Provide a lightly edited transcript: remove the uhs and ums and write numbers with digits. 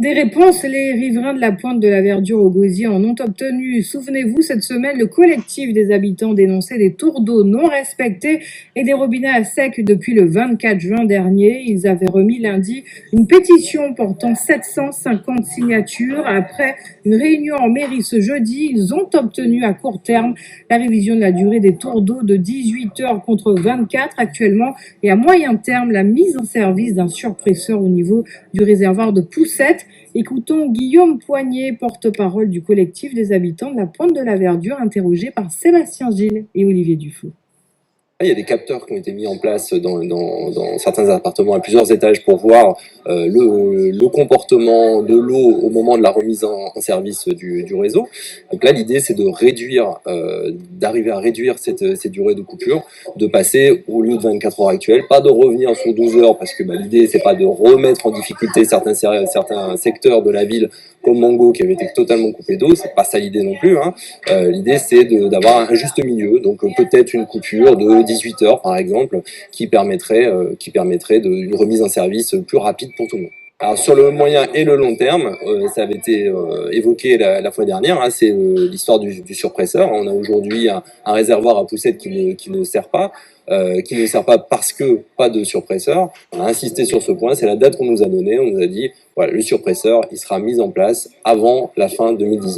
Des réponses, les riverains de la Pointe de la Verdure au Gosier en ont obtenu. Souvenez-vous, cette semaine, le collectif des habitants dénonçait des tours d'eau non respectés et des robinets à sec depuis le 24 juin dernier. Ils avaient remis lundi une pétition portant 750 signatures. Après une réunion en mairie ce jeudi, ils ont obtenu à court terme la révision de la durée des tours d'eau de 18 heures contre 24 actuellement et à moyen terme la mise en service d'un surpresseur au niveau du réservoir de Poussette. Écoutons Guillaume Poignet, porte-parole du collectif des habitants de la Pointe de la Verdure, interrogé par Sébastien Gilles et Olivier Dufaux. Il y a des capteurs qui ont été mis en place dans certains appartements à plusieurs étages pour voir le comportement de l'eau au moment de la remise en service du réseau. Donc là, l'idée, c'est de réduire, d'arriver à réduire cette durée de coupure, de passer au lieu de 24 heures actuelles, pas de revenir sur 12 heures, parce que l'idée, c'est pas de remettre en difficulté certains secteurs de la ville comme Mango qui avait été totalement coupé d'eau, c'est pas ça l'idée non plus. L'idée, c'est d'avoir un juste milieu, donc peut-être une coupure de 18 heures par exemple, qui permettrait une remise en service plus rapide pour tout le monde. Alors sur le moyen et le long terme, ça avait été évoqué la fois dernière, c'est l'histoire du surpresseur. On a aujourd'hui un réservoir à Poussette qui ne sert pas. Parce que pas de surpresseur. On a insisté sur ce point, c'est la date qu'on nous a donnée. On nous a dit, voilà, le surpresseur, il sera mis en place avant la fin 2019.